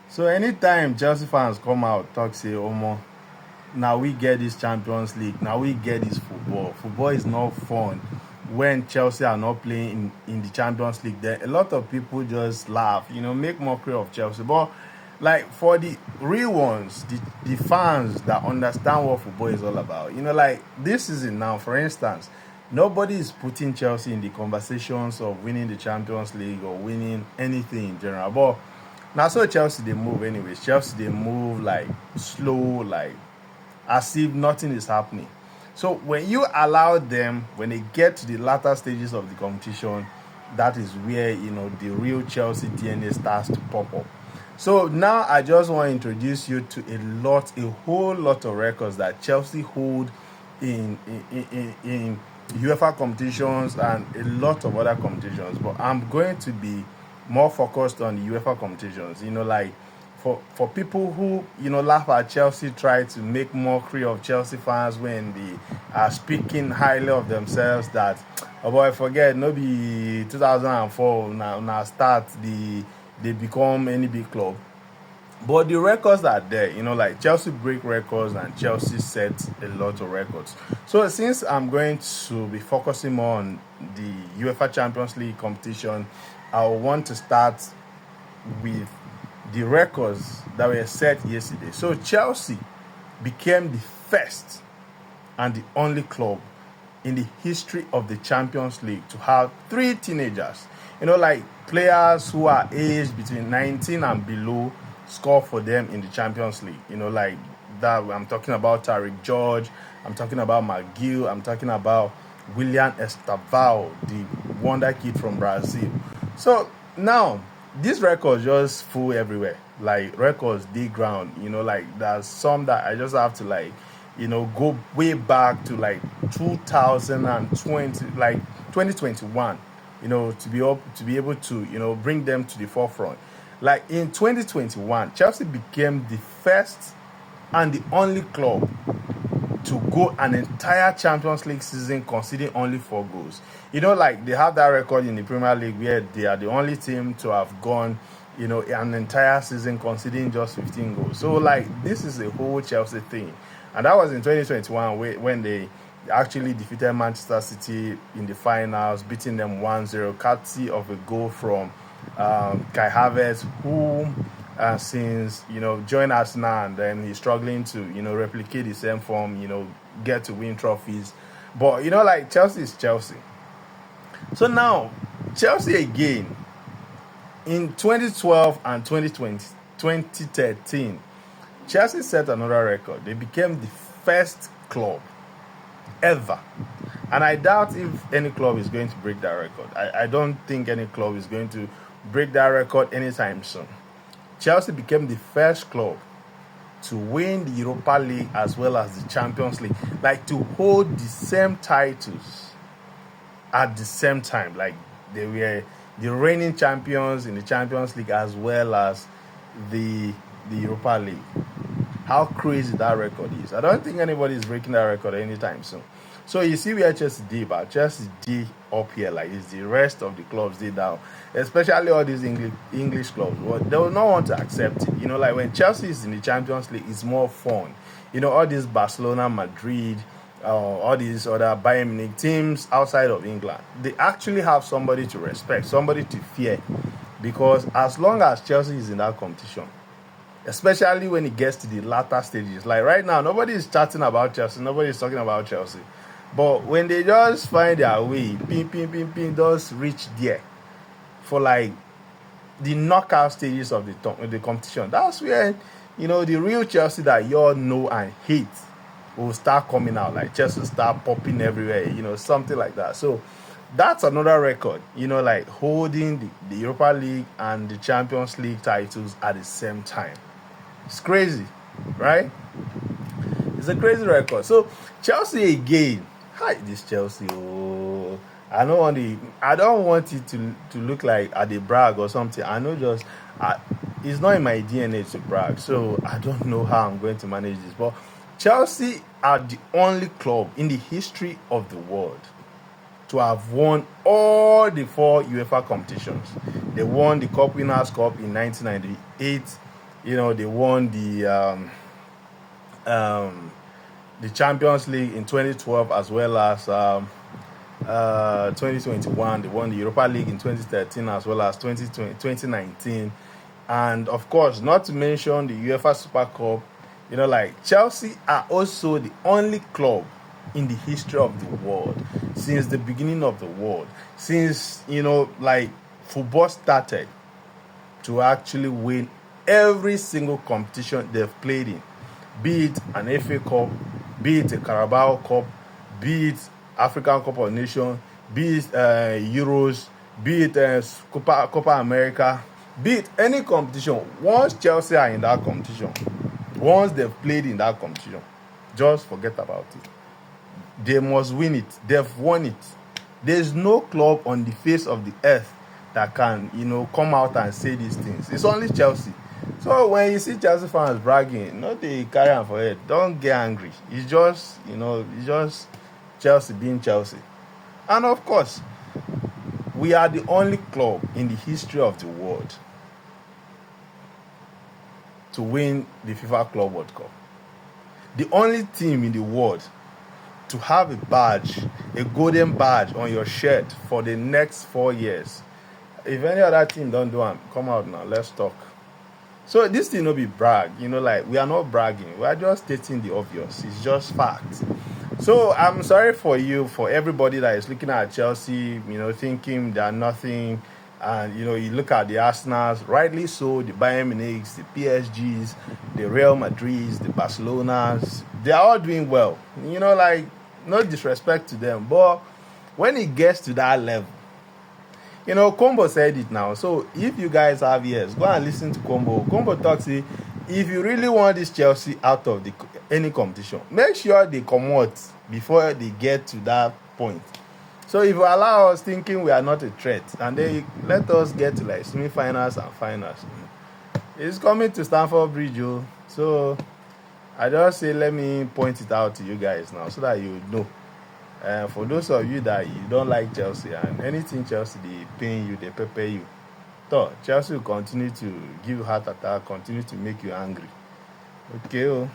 So anytime Chelsea fans come out talk say, "Omo, now we get this Champions League, now we get this football. Football is not fun." When Chelsea are not playing in the Champions League, there a lot of people just laugh, make mockery of Chelsea. But like for the real ones, the fans that understand what football is all about, like this season now, for instance, nobody is putting Chelsea in the conversations of winning the Champions League or winning anything in general. But now, so Chelsea they move anyways. Chelsea they move like slow, like as if nothing is happening. So when you allow them, when they get to the latter stages of the competition, that is where the real Chelsea DNA starts to pop up. So now I just want to introduce you to a whole lot of records that Chelsea hold in UEFA competitions and a lot of other competitions. But I'm going to be more focused on the UEFA competitions. Like for people who laugh at Chelsea, try to make mockery of Chelsea fans when they are speaking highly of themselves. That oh boy, forget no be 2004 now start they become any big club. But the records are there, like Chelsea break records and Chelsea set a lot of records. So since I'm going to be focusing more on the UEFA Champions League competition, I want to start with the records that were set yesterday. So Chelsea became the first and the only club in the history of the Champions League to have three teenagers. Like players who are aged between 19 and below score for them in the Champions League. Like that I'm talking about Tariq George, I'm talking about McGill, I'm talking about William Estaval, the wonder kid from Brazil. So now these records just full everywhere. Like records dig ground, like there's some that I just have to like, go way back to like 2020, like 2021, to be able to, bring them to the forefront. Like in 2021, Chelsea became the first and the only club to go an entire Champions League season conceding only 4 goals. Like they have that record in the Premier League where they are the only team to have gone, an entire season conceding just 15 goals. So like this is a whole Chelsea thing. And that was in 2021 when they actually defeated Manchester City in the finals, beating them 1-0, courtesy of a goal from Kai Havertz, who since joined Arsenal, and then he's struggling to replicate the same form, get to win trophies. But like Chelsea is Chelsea. So now Chelsea again in 2012 and 2013, Chelsea set another record. They became the first club ever, and I doubt if any club is going to break that record. I don't think any club is going to break that record anytime soon. Chelsea became the first club to win the Europa League as well as the Champions League, like to hold the same titles at the same time. Like they were the reigning champions in the Champions League as well as the Europa League. How crazy that record is. I don't think anybody is breaking that record anytime soon. So you see where Chelsea did, but Chelsea did up here, like it's the rest of the clubs did down, especially all these English clubs. Well, they will not want to accept it. Like when Chelsea is in the Champions League, it's more fun. All these Barcelona, Madrid, all these other Bayern Munich teams outside of England, they actually have somebody to respect, somebody to fear, because as long as Chelsea is in that competition, especially when it gets to the latter stages. Like right now, nobody is chatting about Chelsea. Nobody is talking about Chelsea. But when they just find their way, just reach there for like the knockout stages of the competition, that's where, the real Chelsea that you all know and hate will start coming out. Like Chelsea start popping everywhere, something like that. So that's another record, like holding the Europa League and the Champions League titles at the same time. It's crazy, right? It's a crazy record. So Chelsea again. Hi, this Chelsea. Oh, I don't want it to look like I did brag or something. It's not in my DNA to brag. So I don't know how I'm going to manage this. But Chelsea are the only club in the history of the world to have won all the 4 UEFA competitions. They won the Cup Winners' Cup in 1998. They won um, the Champions League in 2012 as well as 2021. They won the Europa League in 2013 as well as 2019. And of course, not to mention the UEFA Super Cup. Like Chelsea are also the only club in the history of the world, since the beginning of the world, since like football started, to actually win every single competition they've played in, be it an FA Cup, be it a Carabao Cup, be it African Cup of Nations, be it Euros, be it Copa America, be it any competition. Once Chelsea are in that competition, once they've played in that competition, just forget about it. They must win it. They've won it. There's no club on the face of the earth that can, come out and say these things. It's only Chelsea. So when you see Chelsea fans bragging, not they carry on for it. Don't get angry. It's just, it's just Chelsea being Chelsea. And of course, we are the only club in the history of the world to win the FIFA Club World Cup. The only team in the world to have a badge, a golden badge on your shirt for the next 4 years. If any other team don't do it, come out now, let's talk. So this thing no be brag, like we are not bragging. We are just stating the obvious. It's just fact. So I'm sorry for everybody that is looking at Chelsea, thinking they are nothing. And, you look at the Arsenals, rightly so, the Bayern Munichs, the PSGs, the Real Madrids, the Barcelonas, they are all doing well. Like, no disrespect to them. But when it gets to that level, Combo said it now. So if you guys have ears, go and listen to Combo. Combo talks, if you really want this Chelsea out of any competition, make sure they come out before they get to that point. So if you allow us thinking we are not a threat, and then let us get to like semi-finals and finals, it's coming to Stamford Bridge, So I just say let me point it out to you guys now so that you know. For those of you that you don't like Chelsea and anything Chelsea, they pay you, they pepper you. So Chelsea will continue to give you heart attack, continue to make you angry. Okay.